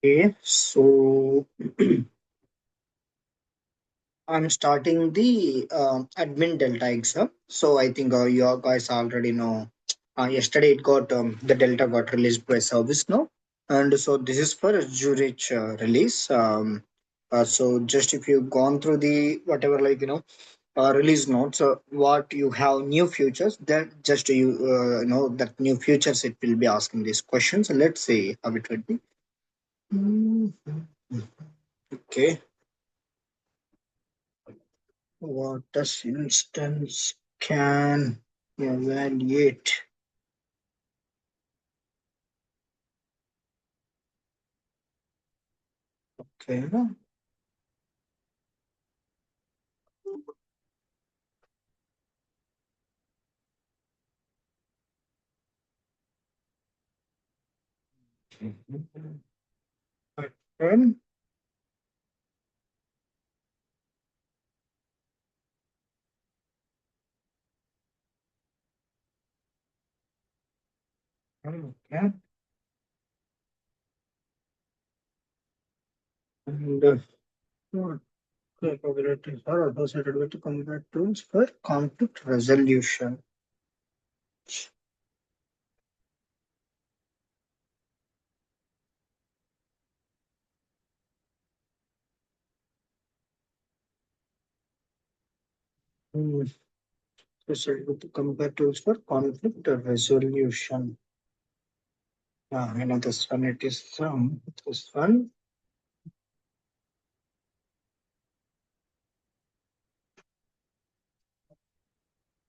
Okay, so I'm starting the admin Delta exam. So I think you guys already know. Yesterday it got the Delta got released by ServiceNow, and so this is for a Zurich release. So just if you've gone through the whatever release notes, what you have new features, then just you know that new features it will be asking these questions. So let's see how it would be. Mhm. Okay. What does instance can evaluate? Okay. Pattern. Okay. And what capabilities are associated with combat tools for conflict resolution? Hmm, associated with combat tools for conflict resolution. I know this one. It is this one.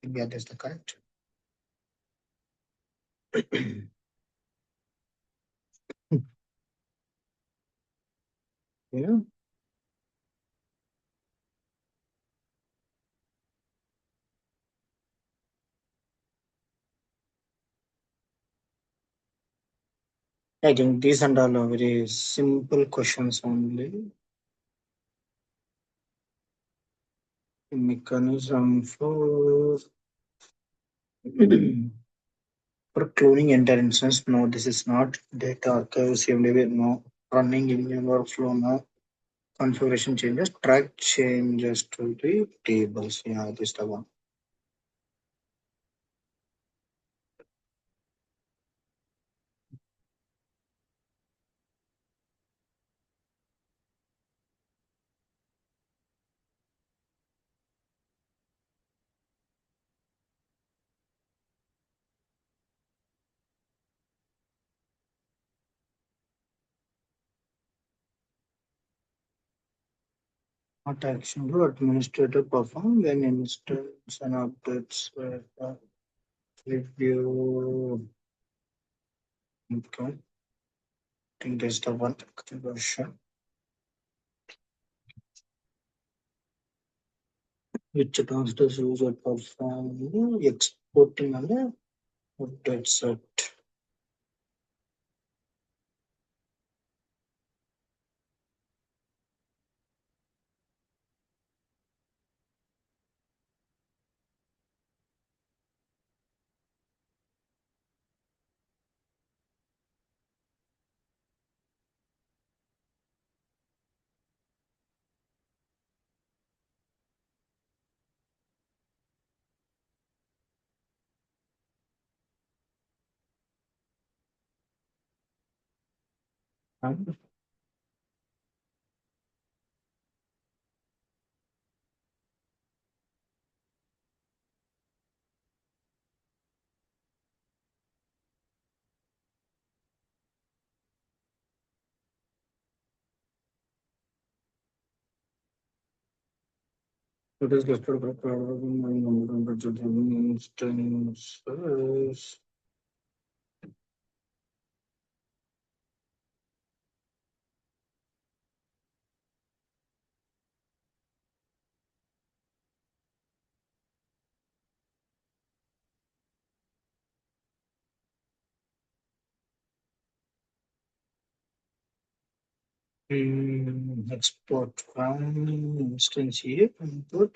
Yeah, that's the correct. Yeah. I think these and all are very simple questions only. Mechanism for cloning entire instance. No, this is not data archive CMDB. No, running in your workflow. No, configuration changes, track changes to the tables. Yeah, this is the one. What action do administrator perform when instance and updates were review? Okay, I think this is the one conversion. Which task does user perform? Exporting and update set. And it is listed by instances. Export from instance here, input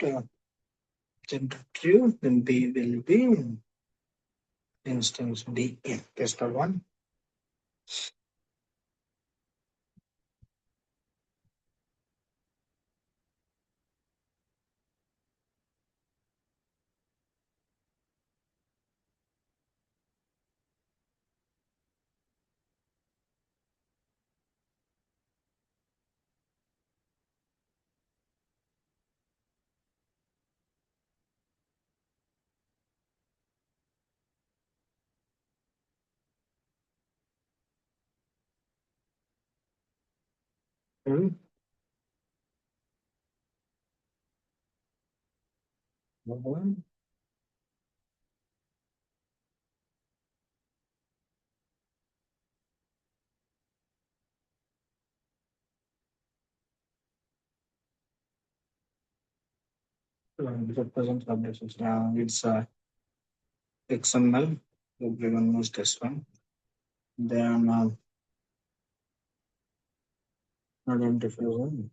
generative, then B will be instance D. Yeah, that's the one. Hmm. Represent publishers. It's XML. Everyone knows this one. Then identifier.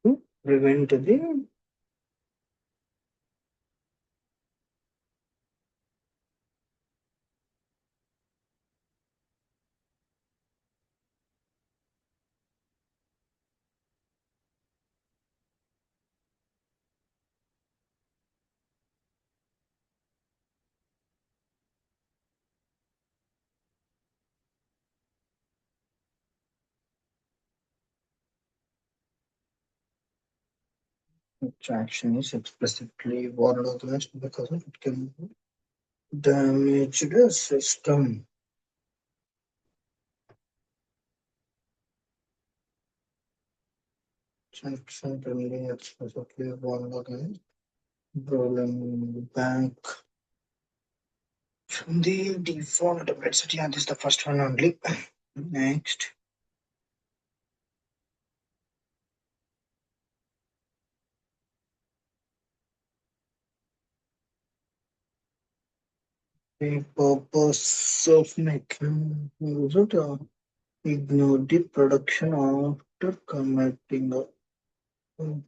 To prevent the which action is explicitly warned against because it can damage the system. Sanction pending explicitly warned against rolling back from the default template. Yeah, this is the first one only. Next, the purpose of making user to ignore the production after committing a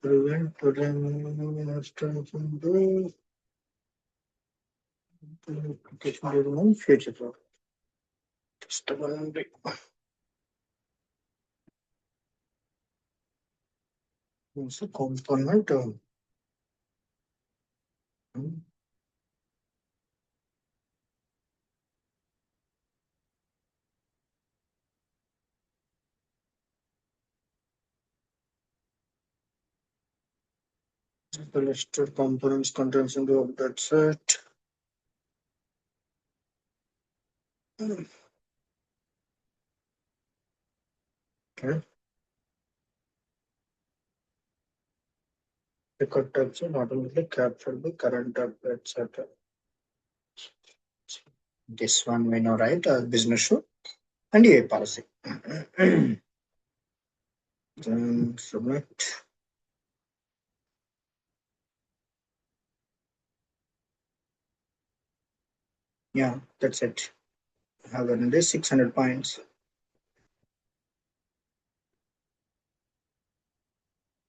prevent the application during future. Just the one is a component. The listed components contains into that set. Okay. The cut types are automatically captured by current update set. This one we know, right? Business show and EA policy. Then submit. Yeah, that's it. Have earned this 600 points.